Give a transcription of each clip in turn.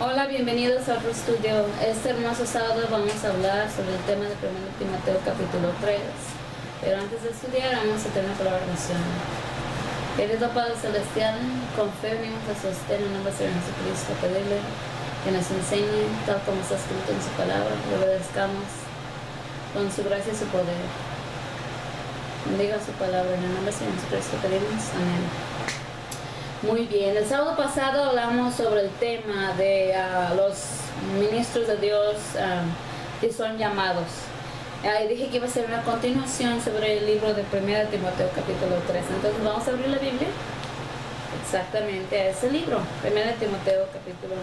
Hola, bienvenidos a otro estudio. Este hermoso sábado vamos a hablar sobre el tema de 1 Timoteo capítulo 3. Pero antes de estudiar vamos a tener una palabra de oración. Querido Padre Celestial, con fe venimos a sostener en el nombre de Jesucristo, a pedirle que nos enseñe tal como está escrito en su palabra, que le obedezcamos con su gracia y su poder. Bendiga su palabra en el nombre de Jesucristo, pedimos amén. Muy bien, el sábado pasado hablamos sobre el tema de los ministros de Dios que son llamados. Y dije que iba a ser una continuación sobre el libro de 1 Timoteo capítulo 3. Entonces vamos a abrir la Biblia exactamente a ese libro, 1 Timoteo capítulo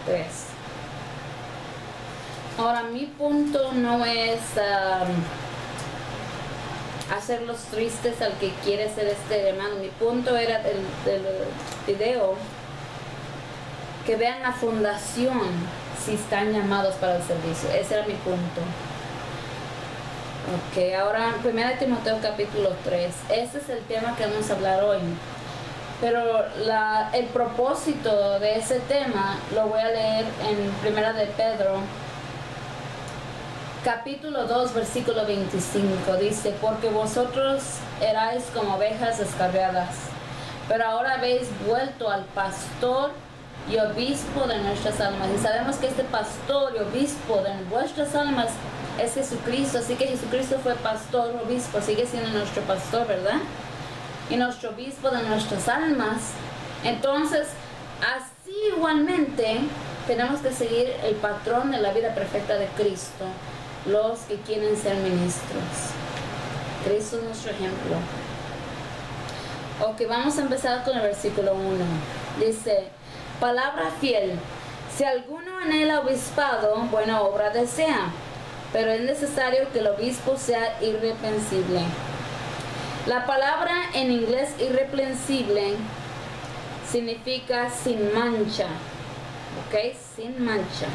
3. Ahora, mi punto no es hacerlos tristes al que quiere ser este hermano. Mi punto era del video que vean la fundación si están llamados para el servicio. Ese era mi punto. Ok, ahora 1 Timoteo capítulo 3. Este es el tema que vamos a hablar hoy. Pero el propósito de ese tema lo voy a leer en 1 de Pedro capítulo 2, versículo 25, dice: porque vosotros erais como ovejas descarriadas, pero ahora habéis vuelto al pastor y obispo de nuestras almas. Y sabemos que este pastor y obispo de vuestras almas es Jesucristo, así que Jesucristo fue pastor, obispo, sigue siendo nuestro pastor, ¿verdad? Y nuestro obispo de nuestras almas. Entonces, así igualmente tenemos que seguir el patrón de la vida perfecta de Cristo, los que quieren ser ministros. Cristo es nuestro ejemplo. Ok, vamos a empezar con el versículo 1. Dice: palabra fiel, si alguno anhela obispado, buena obra desea, pero es necesario que el obispo sea irreprensible. La palabra en inglés irreprensible significa sin mancha. Ok, sin mancha.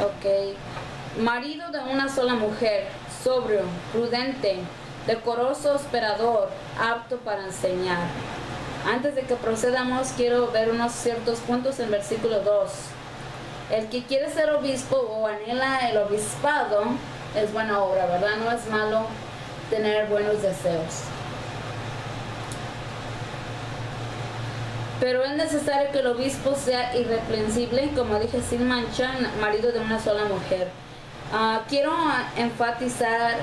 Ok, marido de una sola mujer, sobrio, prudente, decoroso, hospedador, apto para enseñar. Antes de que procedamos, quiero ver unos ciertos puntos en versículo 2. El que quiere ser obispo o anhela el obispado es buena obra, ¿verdad? No es malo tener buenos deseos. Pero es necesario que el obispo sea irreprensible, como dije, sin mancha, marido de una sola mujer. Quiero enfatizar,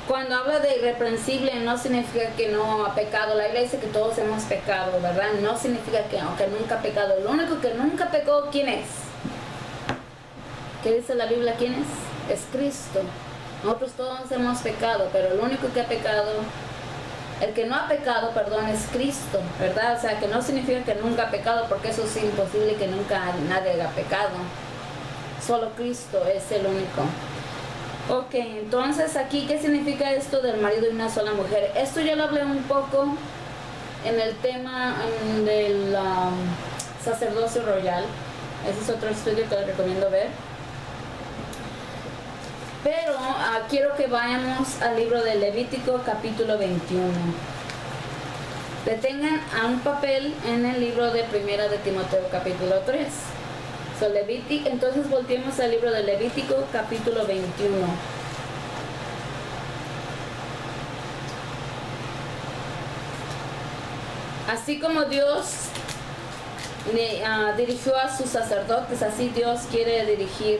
cuando habla de irreprensible, no significa que no ha pecado. La Biblia dice que todos hemos pecado, ¿verdad? No significa que aunque nunca ha pecado. Lo único que nunca pecó, ¿quién es? ¿Qué dice la Biblia? ¿Quién es? Es Cristo. Nosotros todos hemos pecado, pero el único que ha pecado, el que no ha pecado, perdón, es Cristo, ¿verdad? O sea, que no significa que nunca ha pecado, porque eso es imposible, que nunca nadie haya pecado. Solo Cristo es el único. Ok, entonces aquí, ¿qué significa esto del marido y una sola mujer? Esto ya lo hablé un poco en el tema del sacerdocio royal. Ese es otro estudio que les recomiendo ver. Pero quiero que vayamos al libro de Levítico capítulo 21. Detengan a un papel en el libro de 1 de Timoteo capítulo 3. Entonces volteemos al libro de Levítico capítulo 21. Así como Dios dirigió a sus sacerdotes, así Dios quiere dirigir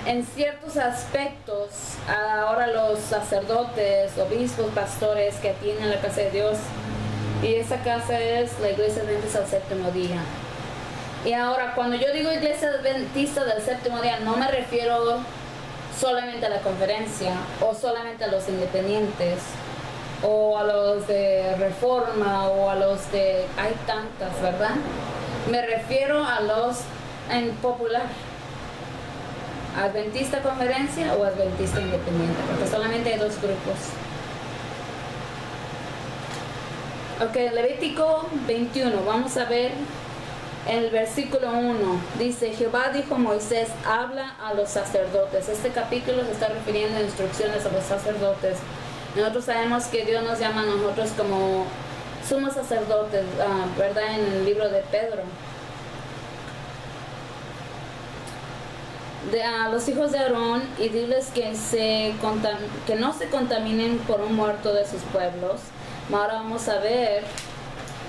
en ciertos aspectos ahora los sacerdotes, obispos, pastores que atienden la casa de Dios. Y esa casa es la iglesia adventista del séptimo día. Y ahora, cuando yo digo iglesia adventista del séptimo día, no me refiero solamente a la conferencia, o solamente a los independientes, o a los de Reforma, o a los de... hay tantas, ¿verdad? Me refiero a los en popular. Adventista conferencia o adventista independiente, porque solamente hay dos grupos. Ok, Levítico 21, vamos a ver el versículo 1. Dice: Jehová dijo a Moisés, habla a los sacerdotes. Este capítulo se está refiriendo a instrucciones a los sacerdotes. Nosotros sabemos que Dios nos llama a nosotros como sumos sacerdotes, ¿verdad? En el libro de Pedro. A los hijos de Aarón y diles que no se contaminen por un muerto de sus pueblos. Ahora vamos a ver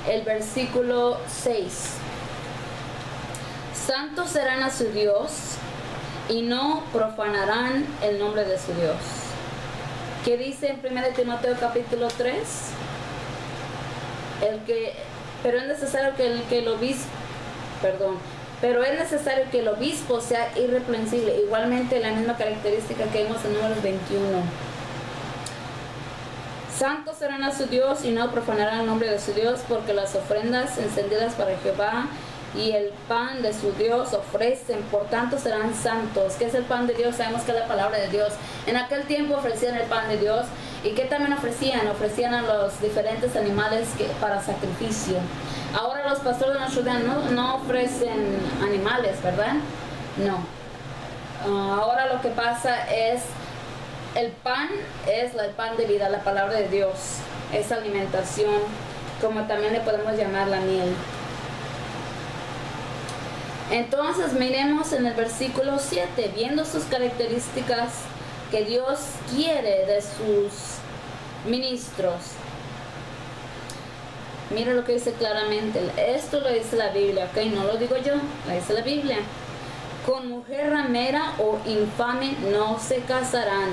el versículo 6. Santos serán a su Dios y no profanarán el nombre de su Dios. ¿Qué dice en 1 Timoteo capítulo 3? Pero es necesario que el obispo sea irreprensible. Igualmente la misma característica que vemos en Números 21. Santos serán a su Dios y no profanarán el nombre de su Dios, porque las ofrendas encendidas para Jehová y el pan de su Dios ofrecen, por tanto serán santos. ¿Qué es el pan de Dios? Sabemos que es la palabra de Dios. En aquel tiempo ofrecían el pan de Dios. ¿Y qué también ofrecían? Ofrecían a los diferentes animales para sacrificio. Ahora los pastores de nuestro día no ofrecen animales, ¿verdad? No. Ahora lo que pasa es, el pan es el pan de vida, la palabra de Dios. Es alimentación, como también le podemos llamar la miel. Entonces miremos en el versículo 7, viendo sus características que Dios quiere de sus ministros. Mira lo que dice claramente. Esto lo dice la Biblia, ¿ok? No lo digo yo, lo dice la Biblia. Con mujer ramera o infame no se casarán,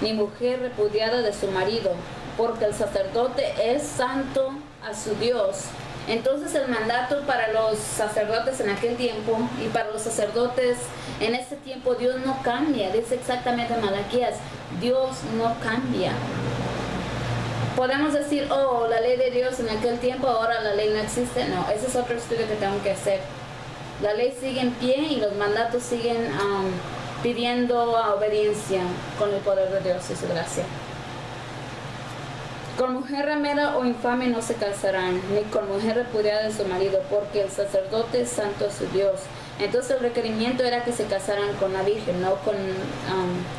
ni mujer repudiada de su marido, porque el sacerdote es santo a su Dios. Entonces el mandato para los sacerdotes en aquel tiempo y para los sacerdotes en este tiempo, Dios no cambia. Dice exactamente Malaquías, Dios no cambia. Podemos decir, oh, la ley de Dios en aquel tiempo, ahora la ley no existe. No, ese es otro estudio que tengo que hacer. La ley sigue en pie y los mandatos siguen pidiendo obediencia con el poder de Dios y su gracia. Con mujer ramera o infame no se casarán, ni con mujer repudiada de su marido, porque el sacerdote es santo a su Dios. Entonces el requerimiento era que se casaran con la virgen, no con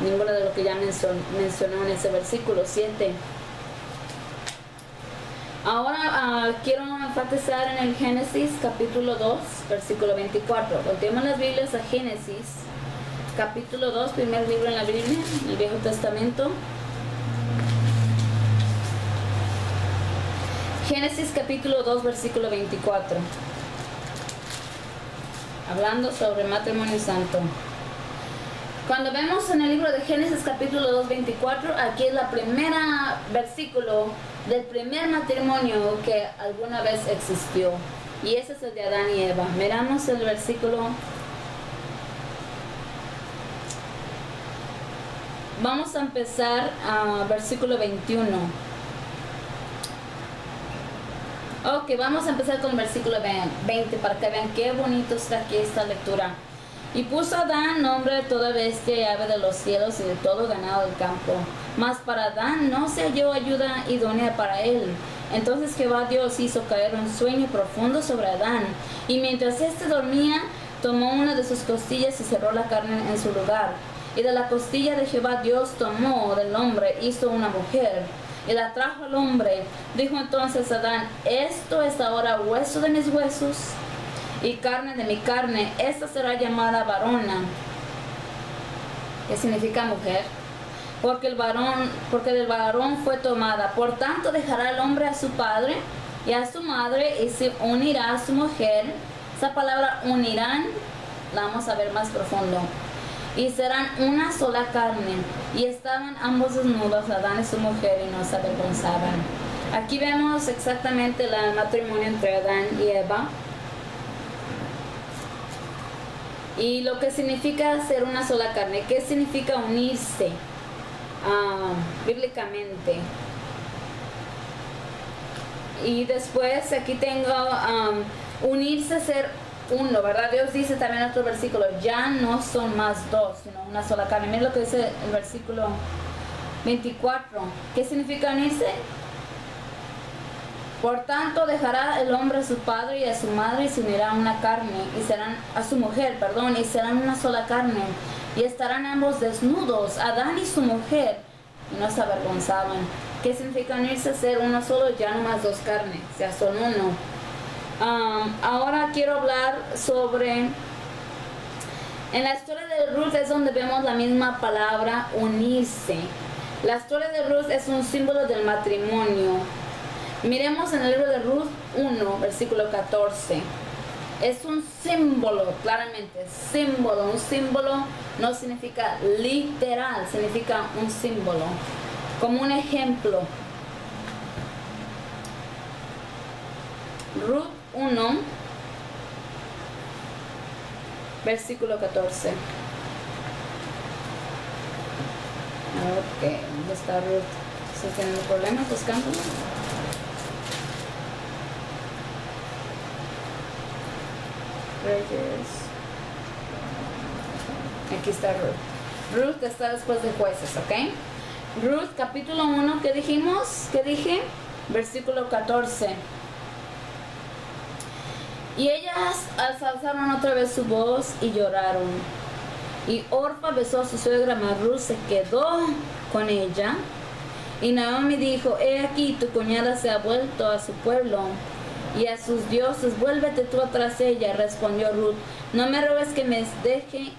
ninguno de lo que ya mencionó en ese versículo 7. Ahora quiero enfatizar en el Génesis capítulo 2, versículo 24. Volteemos las Biblias a Génesis capítulo 2, primer libro en la Biblia, en el Viejo Testamento. Génesis capítulo 2, versículo 24. Hablando sobre matrimonio santo. Cuando vemos en el libro de Génesis capítulo 2, 24, aquí es la primera versículo del primer matrimonio que alguna vez existió. Y ese es el de Adán y Eva. Miramos el versículo. Vamos a empezar a versículo 21. Ok, vamos a empezar con el versículo 20 para que vean qué bonito está aquí esta lectura. Y puso Adán nombre de toda bestia y ave de los cielos y de todo ganado del campo. Mas para Adán no se halló ayuda idónea para él. Entonces Jehová Dios hizo caer un sueño profundo sobre Adán. Y mientras éste dormía, tomó una de sus costillas y cerró la carne en su lugar. Y de la costilla de Jehová Dios tomó del hombre, hizo una mujer. Y la trajo al hombre. Dijo entonces Adán, esto es ahora hueso de mis huesos y carne de mi carne. Esta será llamada varona, que significa mujer, porque del varón fue tomada. Por tanto dejará el hombre a su padre y a su madre y se unirá a su mujer. Esa palabra unirán la vamos a ver más profundo. Y serán una sola carne. Y estaban ambos desnudos, Adán y su mujer, y no se avergonzaban. Aquí vemos exactamente el matrimonio entre Adán y Eva. Y lo que significa ser una sola carne. ¿Qué significa unirse? Bíblicamente. Y después aquí tengo unirse, ser uno, ¿verdad? Dios dice también en otro versículo, ya no son más dos, sino una sola carne. Miren lo que dice el versículo 24. ¿Qué significa unirse? Por tanto dejará el hombre a su padre y a su madre y se unirá a una carne, y serán a su mujer, perdón, y serán una sola carne, y estarán ambos desnudos, Adán y su mujer, y no se avergonzaban. ¿Qué significa unirse? Ser uno solo, ya no más dos carnes, ya son uno. Ahora quiero hablar sobre... En la historia de Ruth es donde vemos la misma palabra unirse. La historia de Ruth es un símbolo del matrimonio. Miremos en el libro de Ruth 1, versículo 14. Es un símbolo, claramente, símbolo. Un símbolo no significa literal, significa un símbolo. Como un ejemplo. Ruth 1, versículo 14. Ok, ¿dónde está Ruth? ¿Se tienen problemas buscándolo? Aquí está Ruth. Ruth está después de Jueces, ¿ok? Ruth capítulo 1, ¿qué dijimos? ¿Qué dije? Versículo 14. Y ellas alzaron otra vez su voz y lloraron. Y Orfa besó a su suegra, mas Ruth se quedó con ella. Y Naomi dijo, he aquí tu cuñada se ha vuelto a su pueblo y a sus dioses, vuélvete tú atrás de ella. Respondió Ruth, no me ruegues que me deje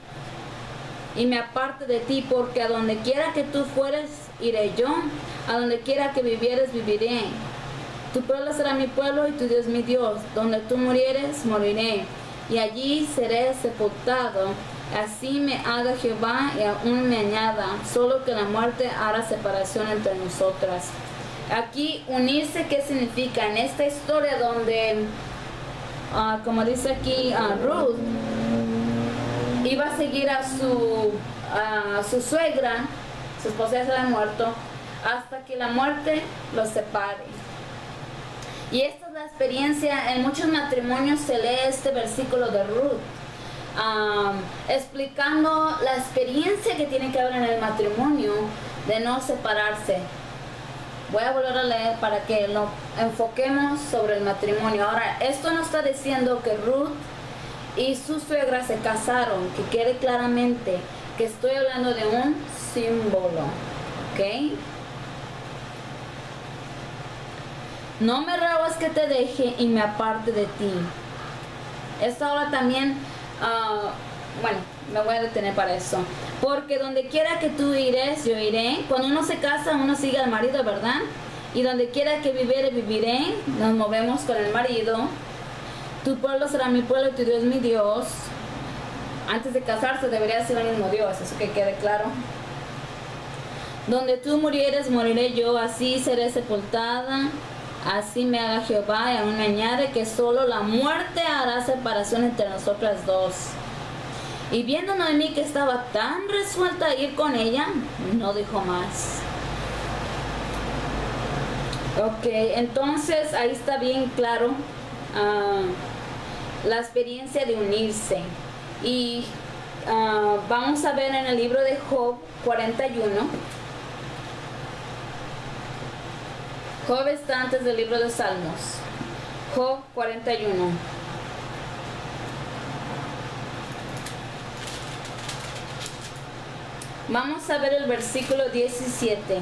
y me aparte de ti, porque a donde quiera que tú fueres, iré yo, a donde quiera que vivieres, viviré. Tu pueblo será mi pueblo y tu Dios mi Dios. Donde tú murieres, moriré, y allí seré sepultado. Así me haga Jehová y aún me añada, solo que la muerte hará separación entre nosotras. Aquí unirse, ¿qué significa? En esta historia donde, como dice aquí Ruth, iba a seguir a su suegra, su esposa ya se había muerto, hasta que la muerte los separe. Y esta es la experiencia, en muchos matrimonios se lee este versículo de Ruth, explicando la experiencia que tiene que haber en el matrimonio de no separarse. Voy a volver a leer para que lo enfoquemos sobre el matrimonio. Ahora, esto no está diciendo que Ruth y su suegra se casaron, que quede claramente que estoy hablando de un símbolo, ¿ok? No me ruegues que te deje y me aparte de ti. Esta ahora también, bueno, me voy a detener para eso. Porque donde quiera que tú ires, yo iré. Cuando uno se casa, uno sigue al marido, ¿verdad? Y donde quiera que viviere, viviré. Nos movemos con el marido. Tu pueblo será mi pueblo y tu Dios mi Dios. Antes de casarse debería ser el mismo Dios, eso que quede claro. Donde tú murieres, moriré yo, así seré sepultada. Así me haga Jehová, y aún me añade que solo la muerte hará separación entre nosotras dos. Y viendo Noemí que estaba tan resuelta a ir con ella, no dijo más. Ok, entonces ahí está bien claro la experiencia de unirse. Y vamos a ver en el libro de Job 41. Job está antes del libro de Salmos. Job 41. Vamos a ver el versículo 17.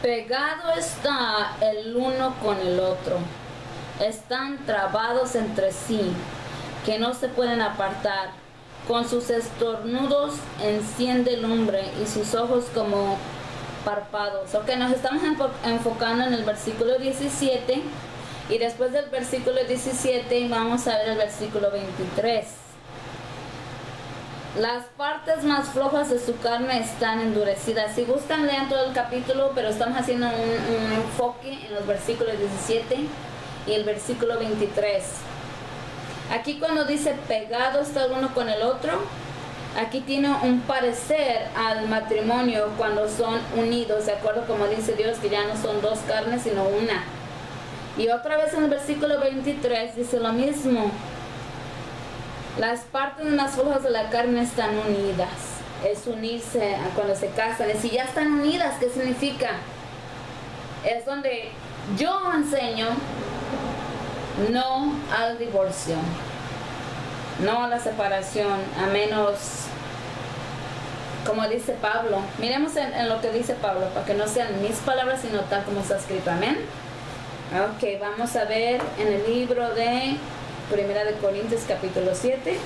Pegado está el uno con el otro, están trabados entre sí, que no se pueden apartar. Con sus estornudos enciende lumbre y sus ojos como párpados. Ok, nos estamos enfocando en el versículo 17 y después del versículo 17 vamos a ver el versículo 23. Las partes más flojas de su carne están endurecidas. Si gustan, lean todo el capítulo, pero estamos haciendo un enfoque en los versículos 17 y el versículo 23. Aquí cuando dice pegado está el uno con el otro, aquí tiene un parecer al matrimonio cuando son unidos, de acuerdo como dice Dios, que ya no son dos carnes sino una. Y otra vez en el versículo 23 dice lo mismo. Las partes más flojas de la carne están unidas. Es unirse cuando se casan. Y si ya están unidas, ¿qué significa? Es donde yo enseño no al divorcio, no a la separación, a menos, como dice Pablo. Miremos en lo que dice Pablo, para que no sean mis palabras, sino tal como está escrito. Amén. Ok, vamos a ver en el libro de Primera de Corintios capítulo 7.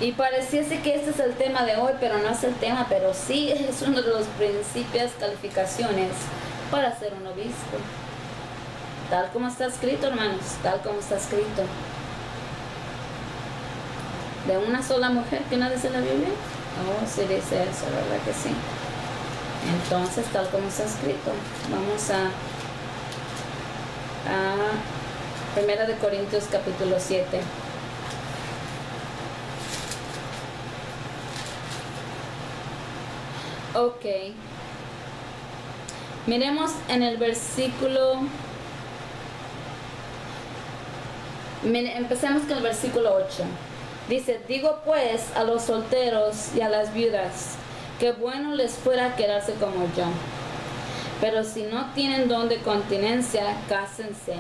Y pareciese que este es el tema de hoy, pero no es el tema, pero sí es uno de los principios, calificaciones para ser un obispo. Tal como está escrito, hermanos, tal como está escrito. ¿De una sola mujer que no dice la Biblia? Oh, sí dice eso, ¿verdad que sí? Entonces, tal como está escrito, vamos a Primera de Corintios capítulo 7. Ok. Miremos en el versículo. Empecemos con el versículo 8. Dice: digo pues a los solteros y a las viudas, que bueno les fuera quedarse como yo. Pero si no tienen don de continencia, cásense,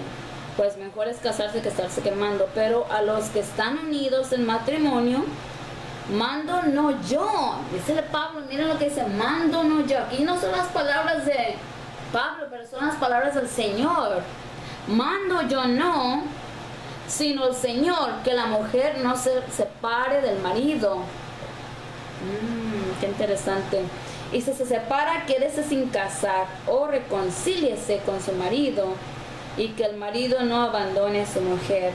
pues mejor es casarse que estarse quemando. Pero a los que están unidos en matrimonio, mando no yo. Dice Pablo, miren lo que dice, mando no yo. Aquí no son las palabras de Pablo, pero son las palabras del Señor. Mando yo no, sino el Señor, que la mujer no se separe del marido. Qué interesante. Y si se separa, quédese sin casar o reconcíliese con su marido, y que el marido no abandone a su mujer.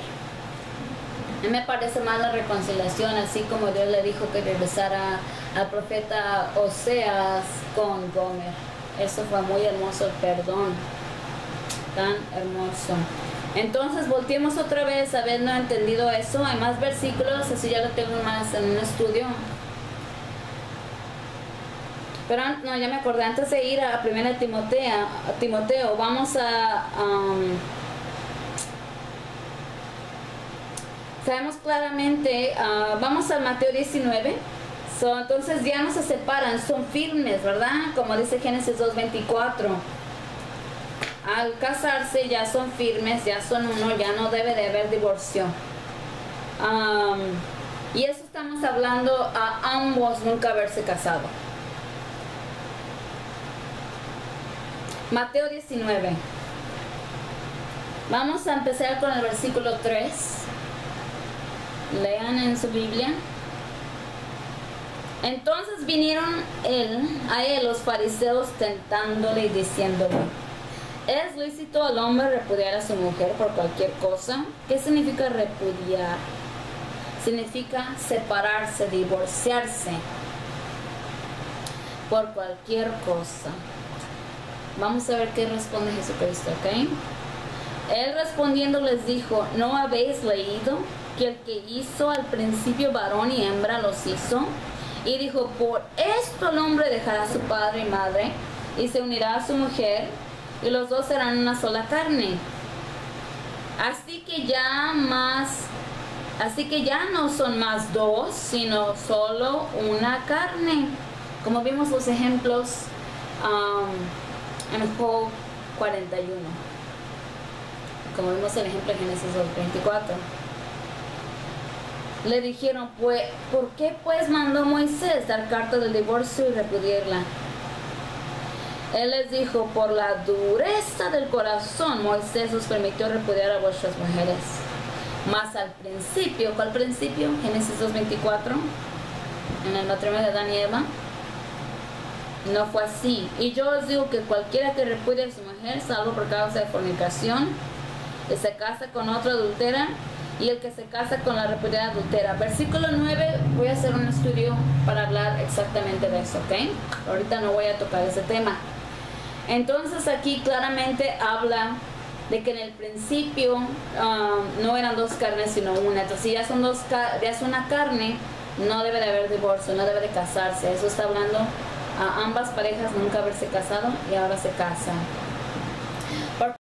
A mí me parece más la reconciliación, así como Dios le dijo que regresara al profeta Oseas con Gomer. Eso fue muy hermoso, el perdón, tan hermoso. Entonces volteemos otra vez, habiendo entendido eso. Hay más versículos, así ya lo tengo más en un estudio. Pero no, ya me acordé, antes de ir a 1 Timoteo, vamos a... sabemos claramente, vamos a Mateo 19. Entonces ya no se separan, son firmes, ¿verdad? Como dice Génesis 2:24. Al casarse ya son firmes, ya son uno, ya no debe de haber divorcio. Y eso estamos hablando a ambos nunca haberse casado. Mateo 19. Vamos a empezar con el versículo 3. Lean en su Biblia. Entonces vinieron a él los fariseos tentándole y diciéndole: ¿es lícito al hombre repudiar a su mujer por cualquier cosa? ¿Qué significa repudiar? Significa separarse, divorciarse por cualquier cosa. Vamos a ver qué responde Jesucristo, ¿ok? Él respondiendo les dijo: ¿no habéis leído que el que hizo al principio varón y hembra los hizo? Y dijo: por esto el hombre dejará a su padre y madre y se unirá a su mujer, y los dos serán una sola carne. Así que ya no son más dos, sino solo una carne. Como vimos los ejemplos en Job 41. Como vimos el ejemplo en Génesis 2:24. Le dijeron: pues, ¿por qué pues mandó Moisés dar carta del divorcio y repudiarla? Él les dijo: por la dureza del corazón Moisés os permitió repudiar a vuestras mujeres. Mas al principio, ¿cuál principio? Génesis 2:24, en el matrimonio de Adán y Eva, no fue así. Y yo os digo que cualquiera que repudie a su mujer, salvo por causa de fornicación, que se casa con otra adultera, y el que se casa con la repudiada adultera. Versículo 9, voy a hacer un estudio para hablar exactamente de eso, ¿ok? Ahorita no voy a tocar ese tema. Entonces aquí claramente habla de que en el principio no eran dos carnes sino una. Entonces si ya es una carne, no debe de haber divorcio, no debe de casarse. Eso está hablando a ambas parejas nunca haberse casado y ahora se casan.